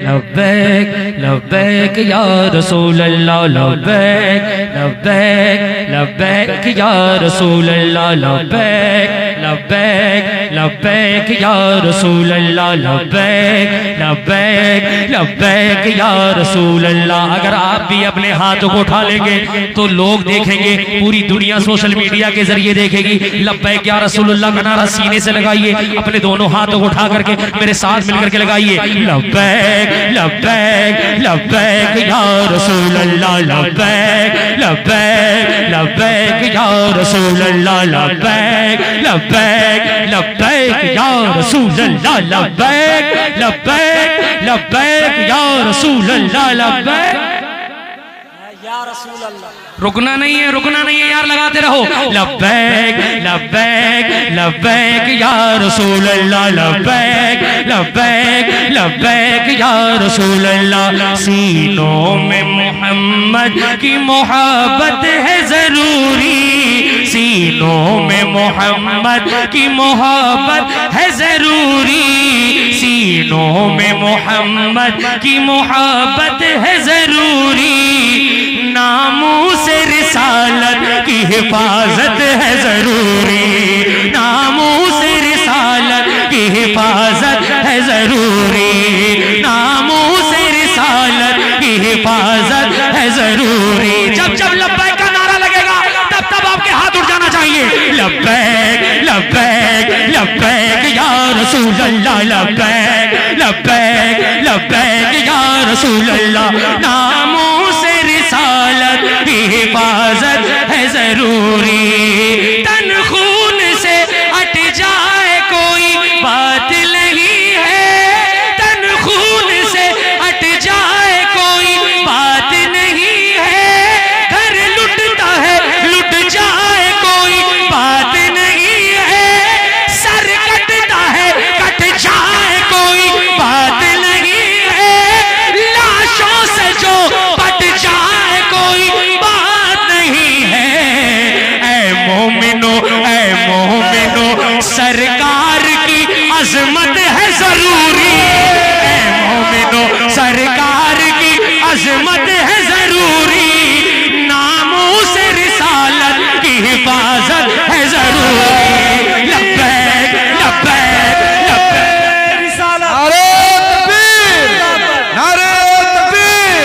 लब्बैक लब्बैक या रसूल अल्लाह लब्बैक लब्बैक लब्बैक या रसूल अल्लाह लब्बैक लब्बैक लब्बैक या रसूल अल्लाह लब्बैक लब्बैक लब्बैक या रसूल अल्लाह। अगर आप भी अपने हाथों को उठा लेंगे तो लोग देखेंगे, पूरी दुनिया सोशल मीडिया के जरिए देखेगी। लब्बैक या रसूलुल्लाह का नारा सीने से लगाइए, अपने दोनों हाथों को उठा करके मेरे साथ मिलकर के लगाइए। लब्बैक लब्बैक लब्बैक या रसूल अल्लाह लब्बैक लब्बैक लब्बैक या रसूल अल्लाह लब्बैक लब्बैक लब्बैक या रसूल अल्लाह लब्बैक लब्बैक लब्बैक या रसूल अल्लाह लब्बैक या रसूल अल्लाह। रुकना नहीं है यार, लगाते रहो। लब्बैक लब्बैक लब्बैक या रसूल अल्लाह लब्बैक लब्बैक लब्बैक या रसूल अल्लाह। सीनों में मोहम्मद की मोहब्बत है जरूरी, सीनों में मोहम्मद की मोहब्बत है जरूरी, सीनों में मोहम्मद की मोहब्बत है जरूरी। नामूस रिसालत की हिफाजत है जरूरी, नामूस रिसालत की हिफाजत है जरूरी, नामूस रिसालत की हिफाजत है जरूरी। जब जब लब्बैक का नारा लगेगा तब तब आपके हाथ उठ जाना चाहिए। लब्बैक लब्बैक लब्बैक या रसूल अल्लाह लब्बैक लब्बैक लब्बैक या रसूल अल्लाह। नामूस रिसालत की हिफाजत है जरूरी, तन खून से हट जाए कोई बात नहीं है, तन खून से हट जाए कोई बात नहीं है, घर लुटता है लुट जाए कोई बात नहीं है, सर कटता है कट जाए कोई बात नहीं है, लाशों से जो पट जाए कोई बात नहीं है। ऐ मोमिनो सरकार की अजमत है जरूरी, ऐ मोमिनो सरकार की अजमत है जरूरी, नामूस रिसालत की हिफाजत है जरूरी। लब्बैक लब्बैक लब्बैक रिसालत। नारे तकबीर,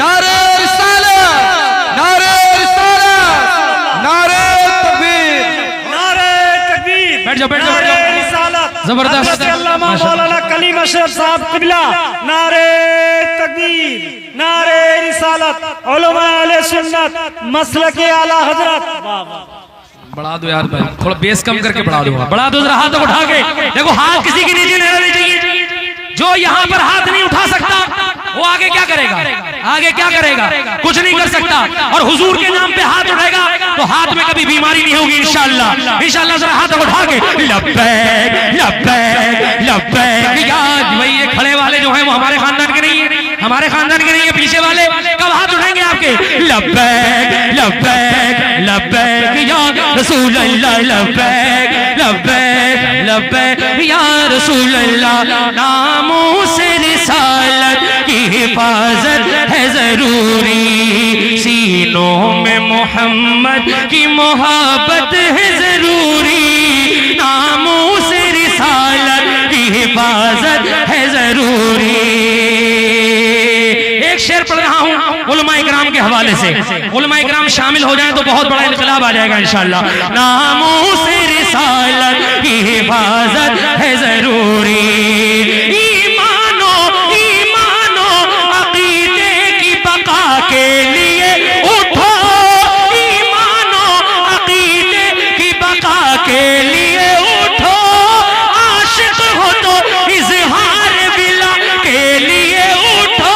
नारे रिसालत, नारे रिसालत, नारे तकबीर, नारे तकबीर। बैठ जाओ जबरदस्त। मौलाना कलीम अशरफ साहब किबला, नारे तकबीर, नारे रिसालत, उलमा अहले सुन्नत, मसलक आला हजरत। बढ़ा दो यार भाई, थोड़ा बेस कम करके बढ़ा दो, बढ़ा दो जरा हाथ उठा के। देखो हाथ किसी की नीचे नहीं रहनी चाहिए। जो यहाँ पर हाथ नहीं उठा सकता वो आगे क्या करेगा, आगे क्या करेगा, कुछ नहीं कर सकता। और हुजूर के नाम पे हाथ उठेगा तो हाथ में कभी बीमारी नहीं होगी इंशाअल्लाह। इंशाअल्लाह जरा हाथ उठा के लब्बैक लब्बैक लब्बैक या। भाई ये खड़े वाले जो हैं वो हमारे खानदान के नहीं है, हमारे खानदान के नहीं है। पीछे वाले कब हाथ उठाएंगे आपके? लब्बैक लब्बैक लब्बैक या रसूल अल्लाह लब्बैक लब्बैक लब्बैक या रसूल अल्लाह। नामूस रिसालत की हिफाजत है जरूरी, सीनों में मोहम्मद की मोहब्बत है जरूरी, नामूस रिसालत की हिफाजत है जरूरी। एक शेर पढ़ रहा हूँ उलमा इकराम के हवाले से, उलमा इकराम शामिल हो जाए तो बहुत बड़ा इनकलाब आ जाएगा इंशाअल्लाह। नामूस रिसालत की हिफाजत है जरूरी, के लिए उठो, ईमानो अकीदे की बका के लिए उठो, आशिक हो तो इजहार बिला के लिए उठो,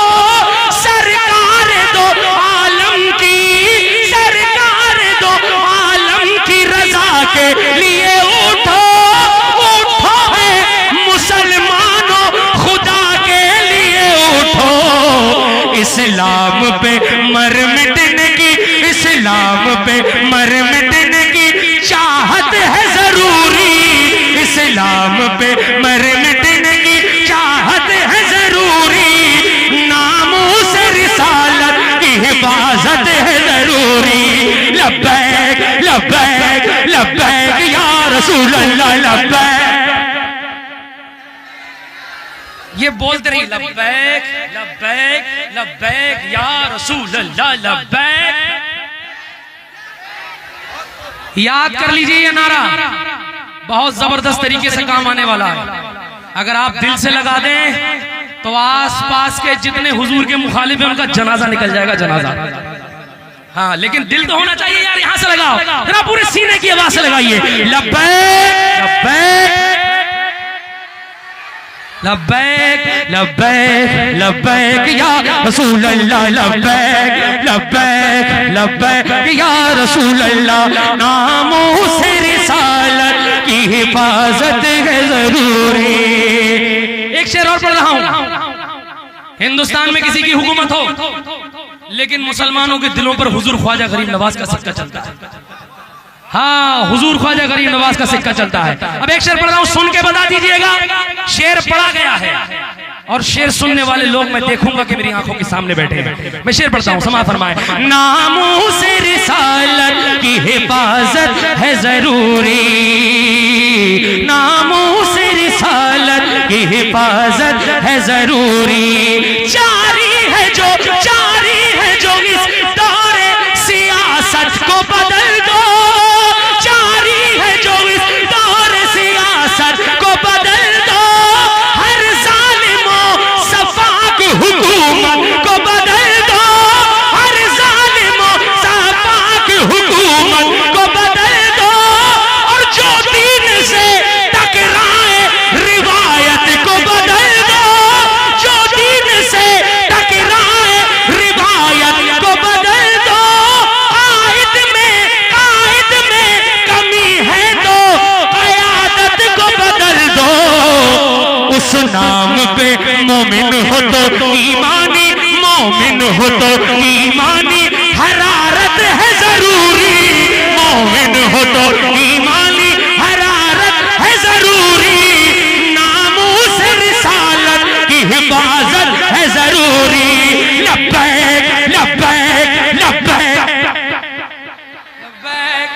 सरकार दो आलम की, सरकार दो आलम की रजा के लिए उठो, उठो है मुसलमानों खुदा के लिए उठो। इस्लाम पे मर मिटने की, इस्लाम पे मर मिटने की चाहत है जरूरी, इस्लाम पे मर मिटने की चाहत है जरूरी, ये बोलते रहिए लब्बैक लब्बैक लब्बैक या रसूल अल्लाह लब्बैक। याद कर लीजिए ये नारा, बहुत जबरदस्त तरीके से काम आने वाला है। अगर आप दिल से लगा दें तो आसपास के जितने हुजूर के मुखालिफ हैं उनका जनाजा निकल जाएगा, जनाजा। हाँ, लेकिन दिल तो होना चाहिए यार, यहां से लगाओ, जरा पूरे सीने की आवाज से लगाइए लब्बैक लब्बैक लब्बैक लब्बैक या रसूल अल्लाह लब्बैक लब्बैक लब्बैक या रसूल अल्लाह। नामों से रिसालत की हिफाजत है जरूरी। एक शेर और पढ़ रहा हूं। हिंदुस्तान में किसी की हुकूमत हो लेकिन मुसलमानों के दिलों पर हुजूर ख्वाजा गरीब नवाज का सिक्का चलता है। हाँ, हुजूर ख्वाजा गरीब नवाज का सिक्का चलता है। अब एक शेर पढ़ रहा हूं, सुन के बता दीजिएगा। शेर पढ़ा गया है और शेर सुनने वाले लोग मैं देखूंगा कि मेरी आंखों के सामने बैठे हैं। मैं शेर पढ़ता हूं, समा फरमाए। नामों से रिसालत की हिफाजत है जरूरी, नामों से रिसालत की हिफाजत है जरूरी। जारी है जो इस दौरे सियासत को बदल दो, जारी है जो इस दौरे सियासत को बदल दो। हर जालिमों सफाक हुकूमत को बदल दो, हर जालिमों सफाक हुकूमत को बदल दो। और जो दीन से टकराए रिवायत को बदल दो, जो दीन से टकराए रिवायत को बदल दो। आयत में कमी है तो क़यादत को बदल दो। उस नाम पे मोमिन हो तो ईमानी, मोमिन हो तो ईमानी हरारत है जरूरी, मोमिन हो तो ईमानी हरारत है जरूरी। नामों से रिसालत की हिफाजत है जरूरी। लब्बैक लब्बैक लब्बैक लब्बैक।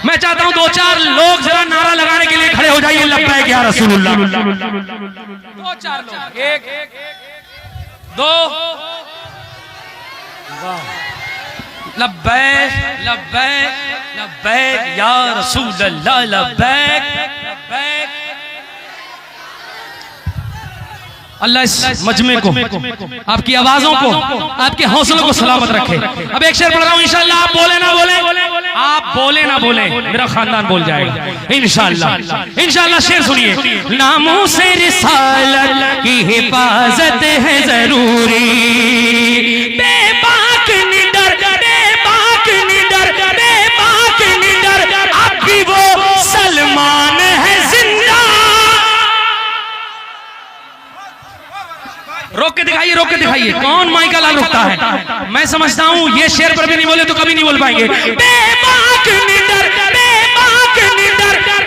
मैं चाहता हूं दो चार लोग जरा नारा लगाने के लिए खड़े हो जाइए, लब्बैक या रसूलुल्लाह। दो चार लोग, एक दो, लब्बैक लब्बैक लब्बैक या रसूलुल्लाह लब्बैक लब्बैक। अल्लाह इस मजमे को, आपकी आवाजों को, आपके हौसलों को सलामत रखे। अब एक शेर पढ़ रहा हूं, इंशाअल्लाह आप बोले ना बोले, आप बोले ना बोले मेरा खानदान बोल जाएगा इंशाअल्लाह। इंशाअल्लाह शेर सुनिए। नामों से रिसालत की हिफाजत है जरूरी, बेबाक निडर बेबाक निडर बेबाक निडर अब भी वो सलमान है जिंदा। रोक के दिखाइए, रोक के दिखाइए। कौन माई का लाल रुकता है? मैं समझता हूं ये शेर पर भी नहीं बोले तो कभी नहीं बोल पाएंगे। बेबाक निडर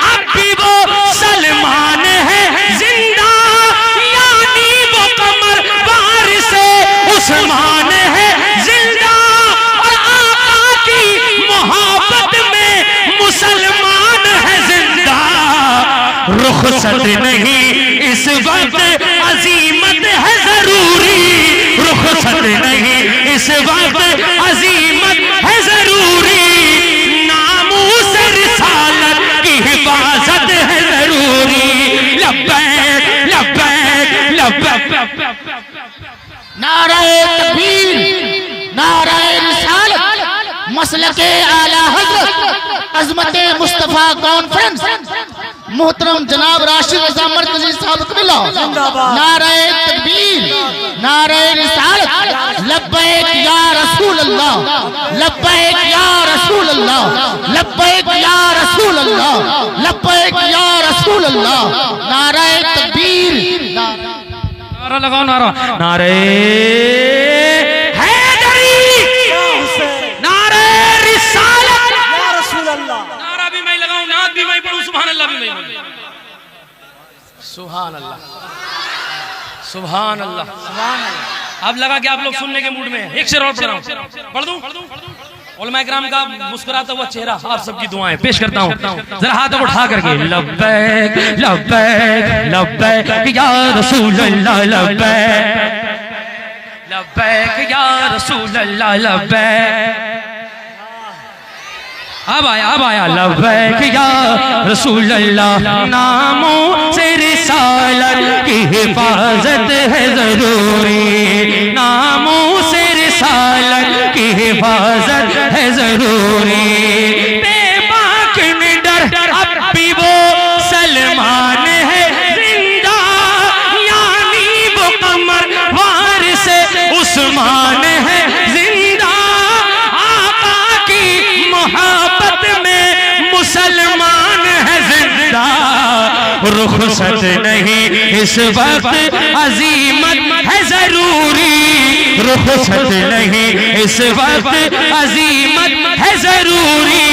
अब भी वो सलमान है जिंदा, यानी वो कमर बार से उस्मान है जिंदा। और आका की मोहब्बत में मुसलमान है जिंदा। रुखसत नहीं इस वक्त अजीमत है जरूरी, रुखसत नहीं इस वक्त अजीमत है जरूरी। नामों से रिसालत की हिफाजत है जरूरी। लब्बैक लब्बैक लब्बैक। नाराए तकबीर, नाराए रिसालत, मसलके आला हज़रत, अज़मत मुस्तफ़ा कॉन्फ्रेंस, मोहतरम जनाब राशिद रज़ा मरकज़ी साहब क़िबला। नाराए तकबीर, नाराए रिसालत, लब्बैक या रसूल अल्लाह, लब्बैक या रसूल अल्लाह, लब्बैक या रसूल अल्लाह, लब्बैक या रसूल अल्लाह। नाराए तकबीर, नारा लगाओ, नारा नारे हैदरी, नारे रिसालत या रसूल अल्लाह। नारा भी मैं लगाऊं, नात भी मैं पढ़ूं, सुभान अल्लाह भी मैं बोलूं। सुभान अल्लाह सुभान अल्लाह सुभान अल्लाह। अब लगा कि आप लोग सुनने के मूड में हैं। एक शेर और पढ़ रहा हूं, पढ़ दूं। उलमा इकराम का मुस्कुराता हुआ चेहरा, आप सबकी दुआएं पेश करता हूँ। जरा हाथ उठा करके लब्बैक लब्बैक लब्बैक या रसूल अल्लाह लब्बैक लब्बैक या रसूल अल्लाह लब्बैक। अब आया लब्बैक या रसूल अल्लाह। नामों से रिसालत की हिफाजत है जरूरी, नामों से रिसालत की हिफाजत है जरूरी। बेबाक निडर अब भी वो सलमान है जिंदा, यानी वो कमर वार से उस्मान है जिंदा। आका की मोहब्बत में मुसलमान है जिंदा। रुखसत नहीं इस वक्त अजीमत है जरूरी, रुखसत नहीं इस वक्त अजीमत है जरूरी।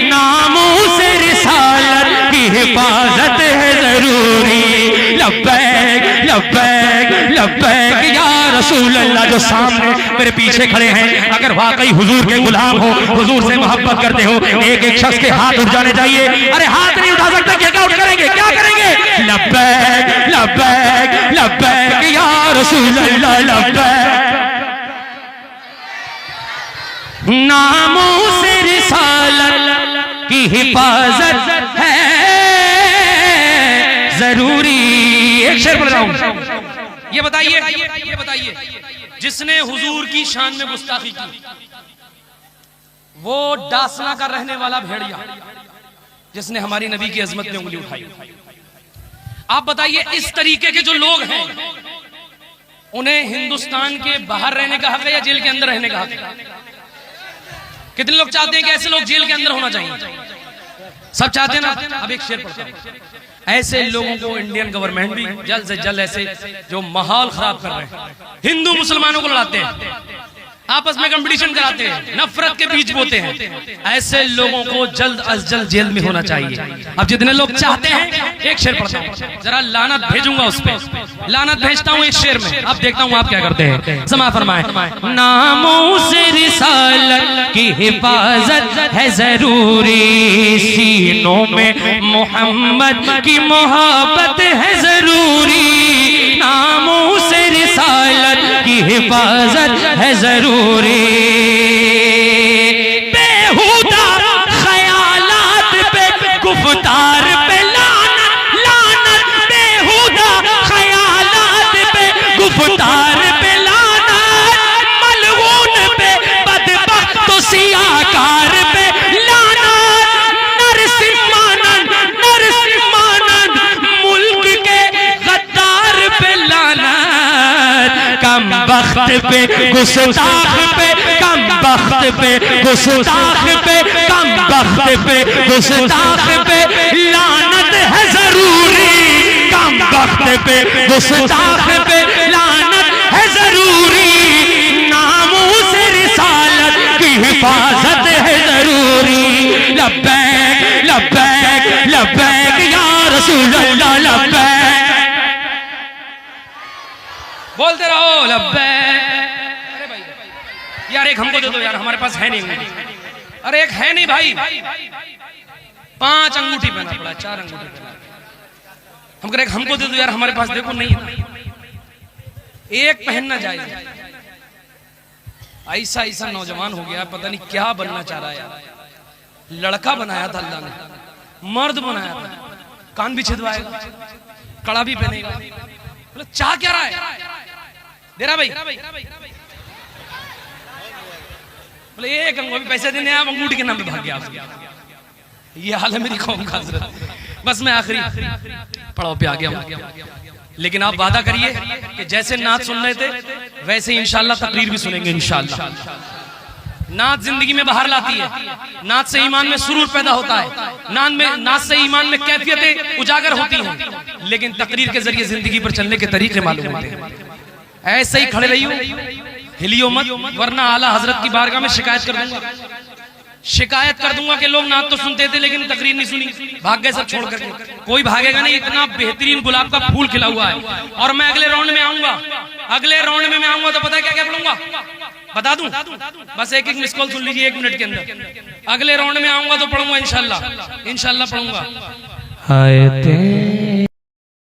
नामों से रिसालत की हिफाजत है जरूरी। लब्बैक लब्बैक लब्बैक या रसूल अल्लाह। जो सामने मेरे पीछे खड़े हैं, अगर वाकई हुजूर के गुलाम हो, हुजूर से मोहब्बत करते हो, एक एक शख्स के हाथ उठ जाने चाहिए। अरे हाथ नहीं उठा सकता, क्या उठ करेंगे, क्या करेंगे? लब्बैक लब्बैक लब्बैक या रसूल अल्लाह लब्बैक। नामों से रिसालत की हिफाजत है जरूरी। एक शेर बोल रहा हूं, ये बताइए जिसने हुजूर की शान में गुस्ताखी की, वो डासना का रहने वाला भेड़िया जिसने हमारी नबी की अजमत में उंगली उठाई। आप बताइए, इस तरीके के जो लोग हैं उन्हें हिंदुस्तान के बाहर रहने का हक है या जेल के अंदर रहने का हक है? कितने लोग चाहते हैं कि ऐसे लोग जेल के अंदर होना चाहिए? सब चाहते हैं ना। अब एक शेर पढ़ता हूं, ऐसे लोगों को इंडियन गवर्नमेंट भी जल्द से जल्द, ऐसे जो माहौल खराब कर रहे हैं, हिंदू मुसलमानों को लड़ाते हैं, आपस में कंपटीशन कराते हैं, नफरत के बीज बोते हैं, ऐसे लोगों को जल्द अज जल्द जेल में होना चाहिए। अब जितने लोग चाहते हैं, एक शेर पढ़ता हूं, जरा लानत भेजूंगा उस पे, लानत भेजता हूं एक शेर में, अब देखता हूं आप क्या करते हैं। समा फरमाए, नामों से रिसालत की हिफाजत है जरूरी, सीनों में मोहम्मद की मोहब्बत है जरूरी। नामों से रिसालत की हिफाजत है जरूरी। बेहुदा ख्यालात पे गुफ्तार पे लानत, लानत। बेहुदा ख्यालात पे गुफ्तार पे लानत, मलऊन पे बदबख्त तो सियाकार पे लानत। नरसिम्हानंद नरसिम्हानंद मुल्क के गद्दार पे लानत। कम बख्त पे गुस्ताख पे, कम बख्त पे गुस्ताख पे, कम बख्त पे गुस्ताख पे लानत है जरूरी। कम बख्त पे गुस्ताख पे लानत है जरूरी। नामों से रिसालत की हिफाजत है जरूरी। लब्बैक लब्बैक लब्बैक या रसूल अल्लाह लब्बैक। बोलते रहो लब्बैक। अरे भाई यार एक हमको दे दो यार, हमारे पास है नहीं। अरे एक है नहीं भाई, 5 अंगूठी पहना पड़ा, 4 अंगूठी पहना। हम कह रहे हमको दे दो यार, हमारे पास देखो नहीं है, एक पहनना जाए। ऐसा ऐसा नौजवान हो गया, पता नहीं क्या बनना चाह रहा है यार। लड़का बनाया था अल्लाह ने, मर्द बनाया था, कान भी छिदवाएगा, कड़ा भी पहनेगा, चाह क्या रहा है? देरा भाई बोले एक अंगूठी पैसे देने आप अंगूठी के नाम पे भाग गया। ये हाल है मेरी कौम का हजरत। बस मैं आखिरी पड़ाव पे आ गया हूं, लेकिन आप वादा करिए कि जैसे नात सुन रहे थे वैसे ही इंशाल्लाह तकरीर भी सुनेंगे इंशाल्लाह। नात जिंदगी में बाहर लाती है, नात से ईमान में सुरूर पैदा होता है, नात से ईमान में कैफियतें उजागर होती हैं, लेकिन तकरीर के जरिए जिंदगी पर चलने के तरीके मालूम होते हैं। ऐसे ही खड़े रहियो, हिलियो मत, वरना आला हजरत की बारगाह में शिकायत कर दूंगा। शिकायत कर दूंगा कि लोग नात तो सुनते थे लेकिन तकरीर नहीं सुनी, भाग गए सब छोड़ करके। कोई भागेगा नहीं, इतना बेहतरीन गुलाब का फूल खिला हुआ है। और मैं अगले राउंड में आऊंगा, अगले राउंड में मैं आऊंगा तो पता है क्या क्या बोलूंगा? बता दूं, बस एक एक मिस कॉल सुन लीजिए 1 मिनट के अंदर। अगले राउंड में आऊंगा तो पढ़ूंगा इंशाल्लाह, इंशाल्लाह पढ़ूंगा। हाय